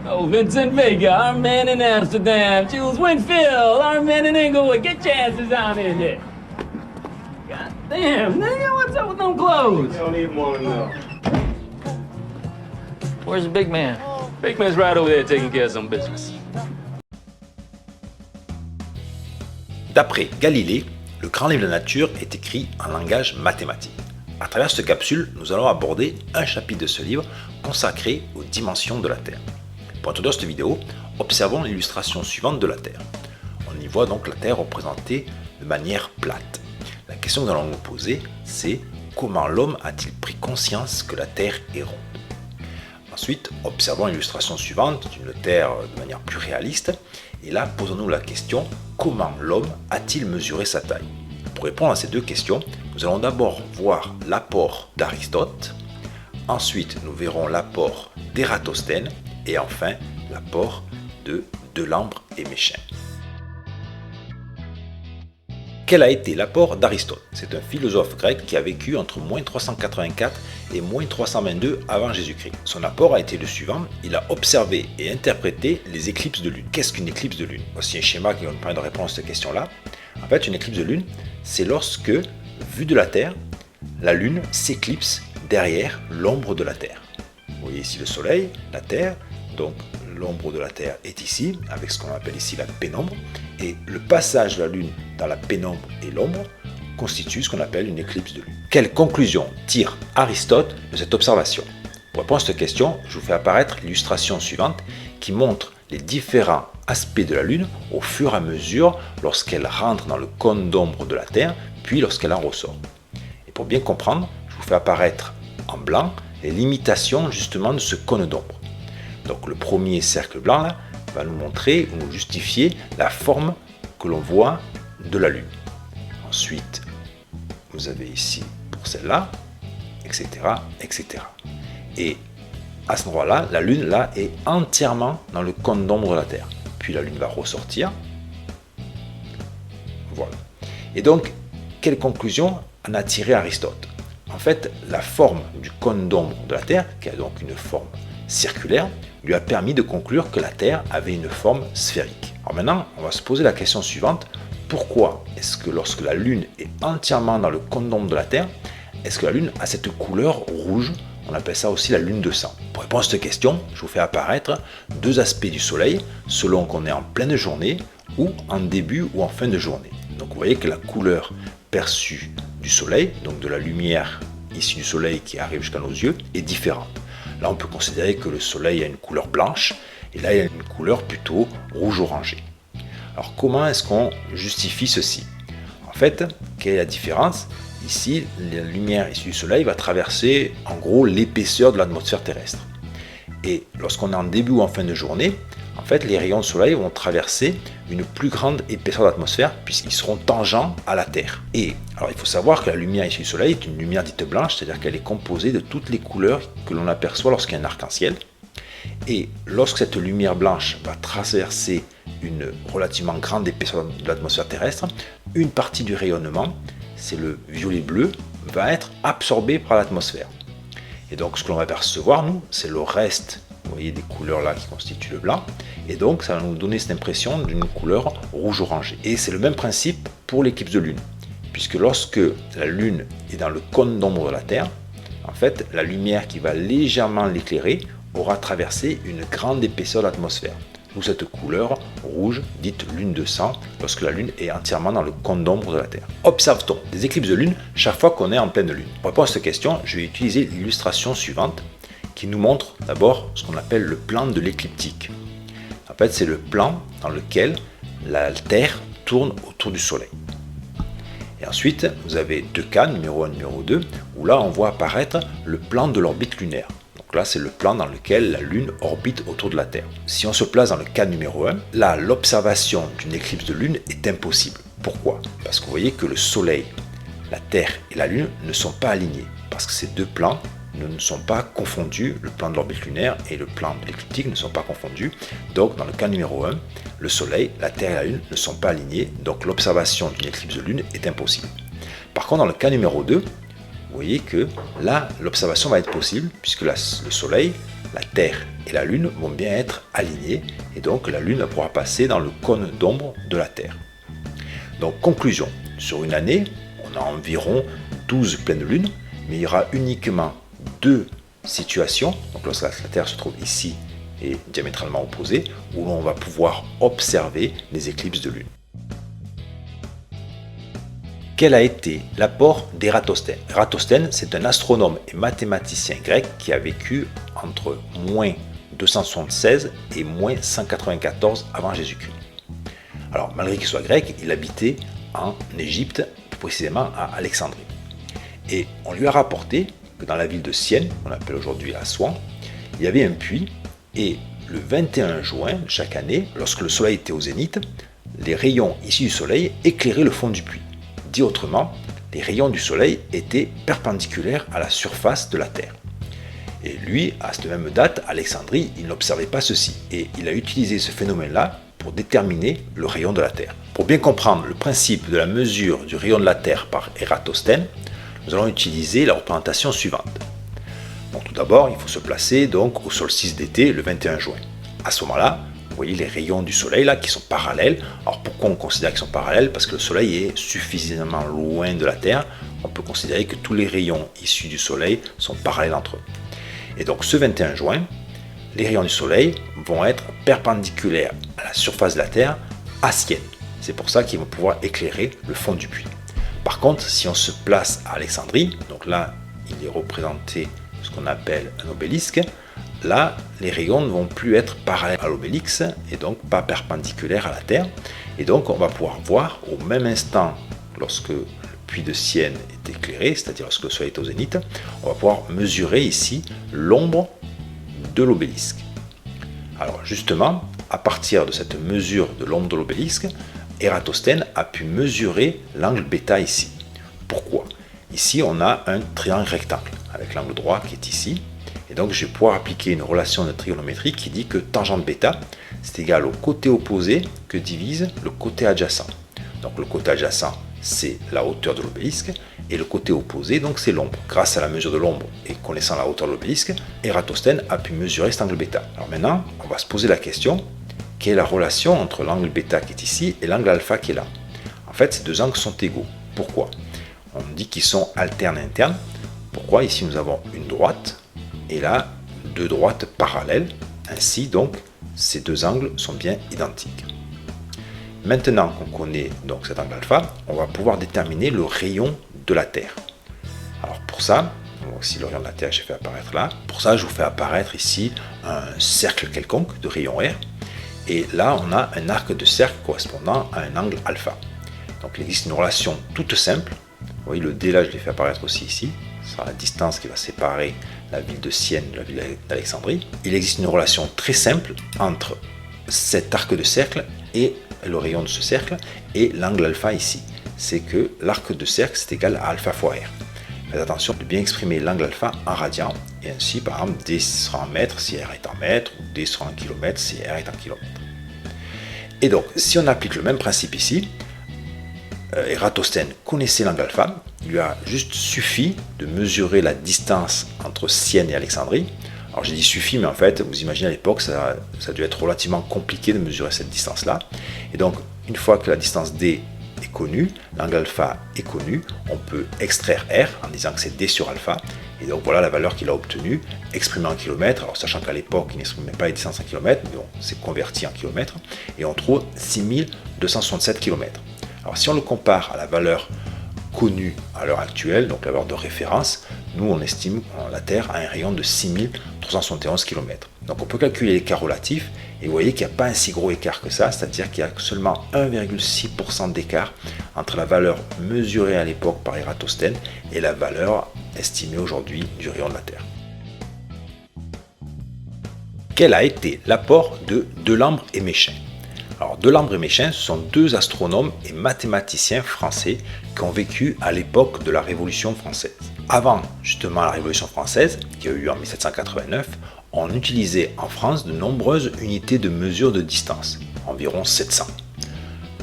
Oh, Vincent Vega, our man in Amsterdam. Jules Winfield, our man in Inglewood. Get your asses down in here. God damn, nigga, what's up with them clothes? You don't even want to know. Where's the big man? Big man's right over there taking care of some business. D'après Galilée, le grand livre de la nature est écrit en langage mathématique. À travers cette capsule, nous allons aborder un chapitre de ce livre consacré aux dimensions de la Terre. Pour introduire cette vidéo, observons l'illustration suivante de la Terre. On y voit donc la Terre représentée de manière plate. La question que nous allons nous poser, c'est comment l'homme a-t-il pris conscience que la Terre est ronde? Ensuite, observons l'illustration suivante d'une Terre de manière plus réaliste. Et là, posons-nous la question, comment l'homme a-t-il mesuré sa taille? Pour répondre à ces deux questions, nous allons d'abord voir l'apport d'Aristote, ensuite nous verrons l'apport d'Ératosthène, et enfin l'apport de Delambre et Méchain. Quel a été l'apport d'Aristote? C'est un philosophe grec qui a vécu entre -384 et -322 avant Jésus-Christ. Son apport a été le suivant, il a observé et interprété les éclipses de lune. Qu'est-ce qu'une éclipse de lune? Voici un schéma qui va nous permettre de répondre à cette question-là. En fait, une éclipse de lune, c'est lorsque, vue de la Terre, la lune s'éclipse derrière l'ombre de la Terre. Vous voyez ici le soleil, la Terre, donc l'ombre de la Terre est ici, avec ce qu'on appelle ici la pénombre, et le passage de la lune dans la pénombre et l'ombre constitue ce qu'on appelle une éclipse de lune. Quelle conclusion tire Aristote de cette observation? Pour répondre à cette question, je vous fais apparaître l'illustration suivante qui montre les différents aspects de la lune au fur et à mesure lorsqu'elle rentre dans le cône d'ombre de la Terre, puis lorsqu'elle en ressort. Et pour bien comprendre, je vous fais apparaître en blanc les limitations justement de ce cône d'ombre. Donc le premier cercle blanc là, va nous montrer ou nous justifier la forme que l'on voit de la Lune. Ensuite, vous avez ici pour celle-là, etc., etc. Et à ce endroit-là, la Lune là est entièrement dans le cône d'ombre de la Terre. Puis la Lune va ressortir. Voilà. Et donc, quelle conclusion en a tiré Aristote? En fait, la forme du cône d'ombre de la Terre, qui a donc une forme circulaire, lui a permis de conclure que la Terre avait une forme sphérique. Alors maintenant, on va se poser la question suivante. Pourquoi est-ce que lorsque la Lune est entièrement dans le cône d'ombre de la Terre, est-ce que la Lune a cette couleur rouge? On appelle ça aussi la lune de sang. Pour répondre à cette question, je vous fais apparaître deux aspects du Soleil, selon qu'on est en pleine journée ou en début ou en fin de journée. Donc vous voyez que la couleur perçue du Soleil, donc de la lumière issue du Soleil qui arrive jusqu'à nos yeux, est différente. Là, on peut considérer que le Soleil a une couleur blanche, et là, il a une couleur plutôt rouge-orangé. Alors, comment est-ce qu'on justifie ceci? En fait, quelle est la différence? Ici, la lumière issue du Soleil va traverser, en gros, l'épaisseur de l'atmosphère terrestre. Et lorsqu'on est en début ou en fin de journée, en fait, les rayons de soleil vont traverser une plus grande épaisseur d'atmosphère puisqu'ils seront tangents à la Terre. Et alors, il faut savoir que la lumière issue du soleil est une lumière dite blanche, c'est-à-dire qu'elle est composée de toutes les couleurs que l'on aperçoit lorsqu'il y a un arc-en-ciel. Et lorsque cette lumière blanche va traverser une relativement grande épaisseur de l'atmosphère terrestre, une partie du rayonnement, c'est le violet-bleu, va être absorbée par l'atmosphère. Et donc, ce que l'on va percevoir, nous, c'est le reste. Vous voyez des couleurs là qui constituent le blanc, et donc ça va nous donner cette impression d'une couleur rouge-orangé. Et c'est le même principe pour l'éclipse de lune, puisque lorsque la lune est dans le cône d'ombre de la Terre, en fait, la lumière qui va légèrement l'éclairer aura traversé une grande épaisseur d'atmosphère. D'où cette couleur rouge, dite lune de sang, lorsque la lune est entièrement dans le cône d'ombre de la Terre. Observe-t-on des éclipses de lune chaque fois qu'on est en pleine lune? Pour répondre à cette question, je vais utiliser l'illustration suivante, qui nous montre d'abord ce qu'on appelle le plan de l'écliptique. En fait, c'est le plan dans lequel la Terre tourne autour du Soleil. Et ensuite, vous avez deux cas, numéro 1, numéro 2, où là, on voit apparaître le plan de l'orbite lunaire. Donc là, c'est le plan dans lequel la Lune orbite autour de la Terre. Si on se place dans le cas numéro 1, là, l'observation d'une éclipse de Lune est impossible. Pourquoi? Parce que vous voyez que le Soleil, la Terre et la Lune ne sont pas alignés. Parce que ces deux plans ne sont pas confondus, le plan de l'orbite lunaire et le plan de l'écliptique ne sont pas confondus. Donc dans le cas numéro 1, le Soleil, la Terre et la Lune ne sont pas alignés, donc l'observation d'une éclipse de Lune est impossible. Par contre, dans le cas numéro 2, vous voyez que là, l'observation va être possible puisque le Soleil, la Terre et la Lune vont bien être alignés et donc la Lune pourra passer dans le cône d'ombre de la Terre. Donc conclusion, sur une année, on a environ 12 pleines lunes, mais il y aura uniquement 2 situations, donc lorsque la Terre se trouve ici et diamétralement opposée, où l'on va pouvoir observer les éclipses de lune. Quel a été l'apport d'Ératosthène? Ératosthène, c'est un astronome et mathématicien grec qui a vécu entre moins 276 et moins 194 avant Jésus-Christ. Alors, malgré qu'il soit grec, il habitait en Égypte, plus précisément à Alexandrie. Et on lui a rapporté que dans la ville de Sienne, qu'on appelle aujourd'hui Assouan, il y avait un puits, et le 21 juin de chaque année, lorsque le soleil était au zénith, les rayons issus du soleil éclairaient le fond du puits. Dit autrement, les rayons du soleil étaient perpendiculaires à la surface de la Terre. Et lui, à cette même date, à Alexandrie, il n'observait pas ceci. Et il a utilisé ce phénomène-là pour déterminer le rayon de la Terre. Pour bien comprendre le principe de la mesure du rayon de la Terre par Ératosthène, nous allons utiliser la représentation suivante. Donc, tout d'abord, il faut se placer donc au solstice d'été, le 21 juin. À ce moment-là, vous voyez les rayons du soleil là qui sont parallèles. Alors pourquoi on considère qu'ils sont parallèles? Parce que le soleil est suffisamment loin de la Terre. On peut considérer que tous les rayons issus du soleil sont parallèles entre eux. Et donc ce 21 juin, les rayons du soleil vont être perpendiculaires à la surface de la Terre à Sienne. C'est pour ça qu'ils vont pouvoir éclairer le fond du puits. Par contre, si on se place à Alexandrie, donc là il est représenté ce qu'on appelle un obélisque, là les rayons ne vont plus être parallèles à l'obélisque et donc pas perpendiculaires à la Terre. Et donc on va pouvoir voir au même instant, lorsque le puits de Sienne est éclairé, c'est-à-dire lorsque le soleil est au zénith, on va pouvoir mesurer ici l'ombre de l'obélisque. Alors justement, à partir de cette mesure de l'ombre de l'obélisque, Ératosthène a pu mesurer l'angle β ici. Pourquoi? Ici, on a un triangle rectangle avec l'angle droit qui est ici. Et donc, je vais pouvoir appliquer une relation de trigonométrie qui dit que tangente β, c'est égal au côté opposé que divise le côté adjacent. Donc, le côté adjacent, c'est la hauteur de l'obélisque. Et le côté opposé, donc, c'est l'ombre. Grâce à la mesure de l'ombre et connaissant la hauteur de l'obélisque, Ératosthène a pu mesurer cet angle β. Alors maintenant, on va se poser la question, quelle est la relation entre l'angle β qui est ici et l'angle alpha qui est là? En fait, ces deux angles sont égaux. Pourquoi? On dit qu'ils sont alternes et internes. Pourquoi? Ici, nous avons une droite et là, deux droites parallèles. Ainsi, donc, ces deux angles sont bien identiques. Maintenant qu'on connaît donc cet angle alpha, on va pouvoir déterminer le rayon de la Terre. Alors pour ça, si le rayon de la Terre, j'ai fait apparaître là. Pour ça, je vous fais apparaître ici un cercle quelconque de rayon R. Et là, on a un arc de cercle correspondant à un angle alpha. Donc il existe une relation toute simple. Vous voyez, le D là, je l'ai fait apparaître aussi ici. Ce sera la distance qui va séparer la ville de Sienne de la ville d'Alexandrie. Il existe une relation très simple entre cet arc de cercle et le rayon de ce cercle et l'angle alpha ici. C'est que l'arc de cercle, c'est égal à alpha fois R. Faites attention de bien exprimer l'angle alpha en radian. Et ainsi, par exemple, D sera en mètres si R est en mètres, ou D sera en kilomètres si R est en kilomètres. Et donc, si on applique le même principe ici, Ératosthène connaissait l'angle alpha, il lui a juste suffi de mesurer la distance entre Sienne et Alexandrie. Alors j'ai dit suffit, mais en fait, vous imaginez à l'époque, ça a dû être relativement compliqué de mesurer cette distance-là. Et donc, une fois que la distance D est connue, l'angle alpha est connu, on peut extraire R en disant que c'est D sur alpha. Et donc voilà la valeur qu'il a obtenue, exprimée en kilomètres. Alors sachant qu'à l'époque, il n'exprimait pas les distances en kilomètres, mais bon, c'est converti en kilomètres. Et on trouve 6267 km. Alors si on le compare à la valeur connue à l'heure actuelle, donc la valeur de référence, nous on estime la Terre a un rayon de 6371 km. Donc on peut calculer l'écart relatif et vous voyez qu'il n'y a pas un si gros écart que ça, c'est-à-dire qu'il y a seulement 1,6% d'écart entre la valeur mesurée à l'époque par Ératosthène et la valeur estimée aujourd'hui du rayon de la Terre. Quel a été l'apport de Delambre et Méchain? Alors, Delambre et Méchain sont deux astronomes et mathématiciens français qui ont vécu à l'époque de la Révolution française. Avant justement la Révolution française, qui a eu lieu en 1789, on utilisait en France de nombreuses unités de mesure de distance, environ 700.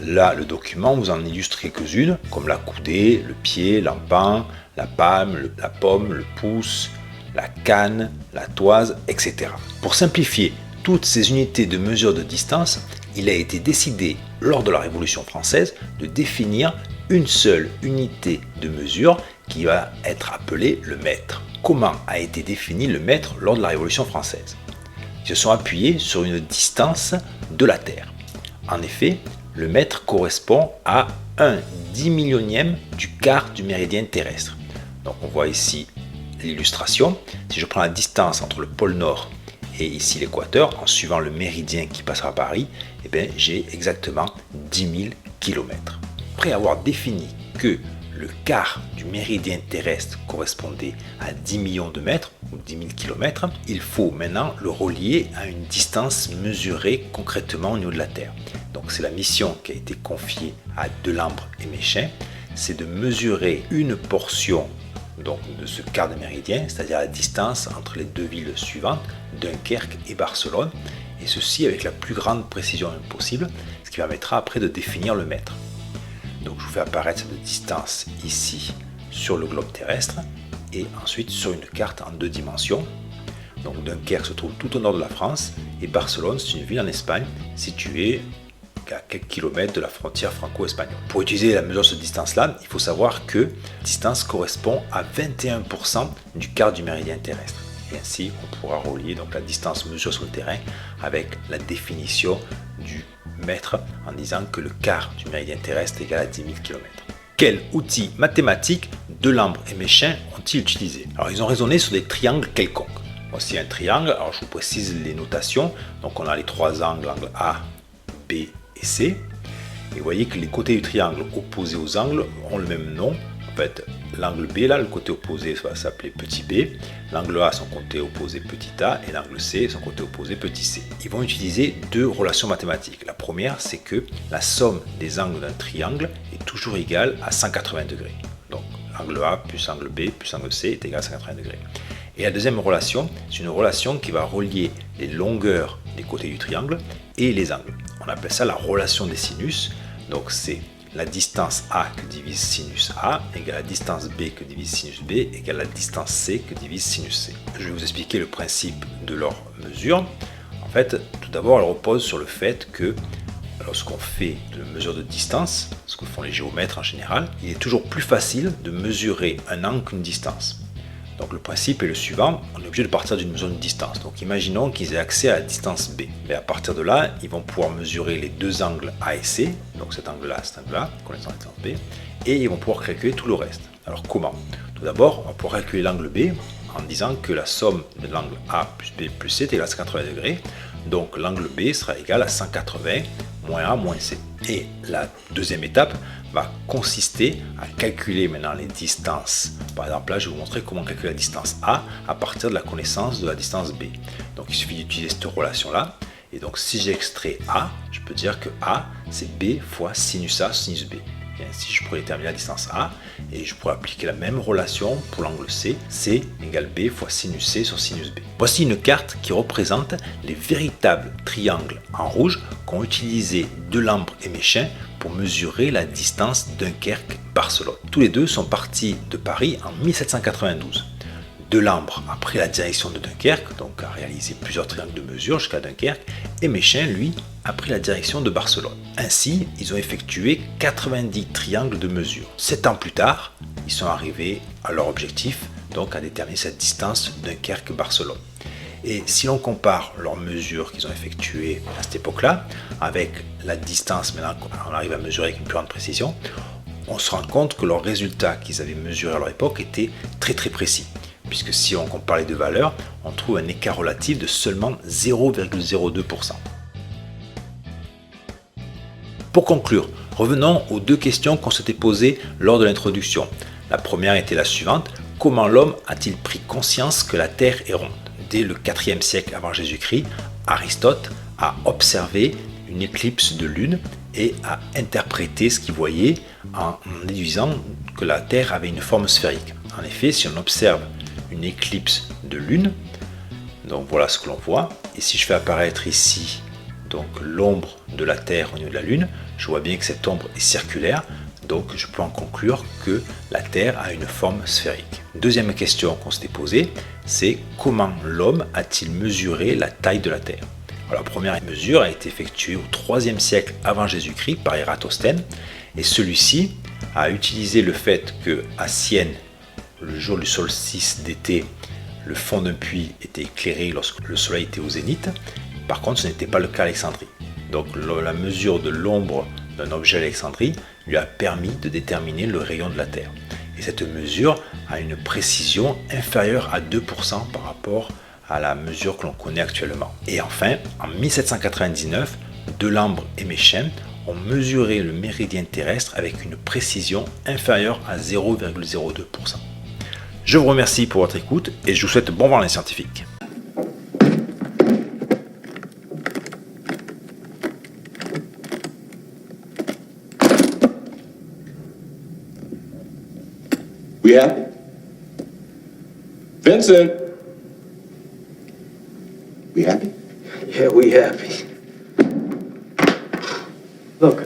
Là, le document vous en illustre quelques-unes, comme la coudée, le pied, l'empan, la palme, la pomme, le pouce, la canne, la toise, etc. Pour simplifier toutes ces unités de mesure de distance, il a été décidé lors de la Révolution française de définir une seule unité de mesure qui va être appelée le mètre. Comment a été défini le mètre lors de la Révolution française? Ils se sont appuyés sur une distance de la Terre. En effet, le mètre correspond à 1/10 du quart du méridien terrestre. Donc on voit ici l'illustration. Si je prends la distance entre le pôle Nord et ici l'équateur, en suivant le méridien qui passe par Paris, eh bien, j'ai exactement 10 000 km. Après avoir défini que le quart du méridien terrestre correspondait à 10 millions de mètres ou 10 000 km, il faut maintenant le relier à une distance mesurée concrètement au niveau de la Terre. Donc c'est la mission qui a été confiée à Delambre et Méchain, c'est de mesurer une portion donc, de ce quart de méridien, c'est-à-dire la distance entre les deux villes suivantes, Dunkerque et Barcelone, et ceci avec la plus grande précision possible, ce qui permettra après de définir le mètre. Donc je vous fais apparaître cette distance ici sur le globe terrestre et ensuite sur une carte en 2 dimensions. Donc Dunkerque se trouve tout au nord de la France et Barcelone, c'est une ville en Espagne située à quelques kilomètres de la frontière franco-espagnole. Pour utiliser la mesure de cette distance-là, il faut savoir que la distance correspond à 21% du quart du méridien terrestre. Et ainsi, on pourra relier donc la distance mesurée sur le terrain avec la définition du mètre en disant que le quart du méridien terrestre est égal à 10 000 km. Quels outils mathématiques Delambre et Méchain ont-ils utilisé? Alors, ils ont raisonné sur des triangles quelconques. Voici un triangle, alors je vous précise les notations. Donc, on a les 3 angles, angle A, B et C. Et vous voyez que les côtés du triangle opposés aux angles ont le même nom. En fait, l'angle B, là, le côté opposé va s'appeler petit b, l'angle A, son côté opposé petit a, et l'angle C, son côté opposé petit c. Ils vont utiliser 2 relations mathématiques. La première, c'est que la somme des angles d'un triangle est toujours égale à 180 degrés. Donc, angle A plus angle B plus angle C est égal à 180 degrés. Et la deuxième relation, c'est une relation qui va relier les longueurs des côtés du triangle et les angles. On appelle ça la relation des sinus. Donc, c'est la distance A que divise sinus A égale la distance B que divise sinus B égale la distance C que divise sinus C. Je vais vous expliquer le principe de leur mesure. En fait, tout d'abord, elle repose sur le fait que lorsqu'on fait de la mesure de distance, ce que font les géomètres en général, il est toujours plus facile de mesurer un angle qu'une distance. Donc le principe est le suivant, on est obligé de partir d'une mesure de distance. Donc imaginons qu'ils aient accès à la distance B. Mais à partir de là, ils vont pouvoir mesurer les 2 angles A et C, donc cet angle-là, connaissant la distance B, et ils vont pouvoir calculer tout le reste. Alors comment? Tout d'abord, on va pouvoir calculer l'angle B en disant que la somme de l'angle A plus B plus C est égale à 180 degrés. Donc l'angle B sera égal à 180 moins A moins C. Et la deuxième étape va consister à calculer maintenant les distances. Par exemple, là, je vais vous montrer comment calculer la distance A à partir de la connaissance de la distance B. Donc, il suffit d'utiliser cette relation-là. Et donc, si j'extrais A, je peux dire que A, c'est B fois sinus A sinus B. Et ainsi, je pourrais déterminer la distance A et je pourrais appliquer la même relation pour l'angle C. C égale B fois sinus C sur sinus B. Voici une carte qui représente les véritables triangles en rouge qu'ont utilisé Delambre et Méchain pour mesurer la distance Dunkerque-Barcelone. Tous les deux sont partis de Paris en 1792. Delambre a pris la direction de Dunkerque, donc a réalisé plusieurs triangles de mesure jusqu'à Dunkerque, et Méchain, lui, a pris la direction de Barcelone. Ainsi, ils ont effectué 90 triangles de mesure. 7 ans plus tard, ils sont arrivés à leur objectif, donc à déterminer cette distance Dunkerque-Barcelone. Et si l'on compare leurs mesures qu'ils ont effectuées à cette époque-là, avec la distance maintenant qu'on arrive à mesurer avec une plus grande précision, on se rend compte que leurs résultats qu'ils avaient mesurés à leur époque étaient très très précis. Puisque si on compare les deux valeurs, on trouve un écart relatif de seulement 0,02%. Pour conclure, revenons aux 2 questions qu'on s'était posées lors de l'introduction. La première était la suivante: comment l'homme a-t-il pris conscience que la Terre est ronde? Dès le 4e siècle avant Jésus-Christ, Aristote a observé une éclipse de lune et a interprété ce qu'il voyait en déduisant que la Terre avait une forme sphérique. En effet, si on observe une éclipse de lune, donc voilà ce que l'on voit, et si je fais apparaître ici donc l'ombre de la Terre au niveau de la Lune, je vois bien que cette ombre est circulaire, donc je peux en conclure que la Terre a une forme sphérique. Deuxième question qu'on s'était posée, c'est comment l'homme a-t-il mesuré la taille de la Terre? Alors, la première mesure a été effectuée au IIIe siècle avant Jésus-Christ par Ératosthène, et celui-ci a utilisé le fait qu'à Sienne, le jour du solstice d'été, le fond d'un puits était éclairé lorsque le soleil était au zénith. Par contre, ce n'était pas le cas à Alexandrie. Donc la mesure de l'ombre d'un objet à Alexandrie lui a permis de déterminer le rayon de la Terre. Et cette mesure a une précision inférieure à 2% par rapport à la mesure que l'on connaît actuellement. Et enfin, en 1799, Delambre et Méchain ont mesuré le méridien terrestre avec une précision inférieure à 0,02%. Je vous remercie pour votre écoute et je vous souhaite bon vent les scientifiques. We happy? Vincent! We happy? Yeah, we happy. Look,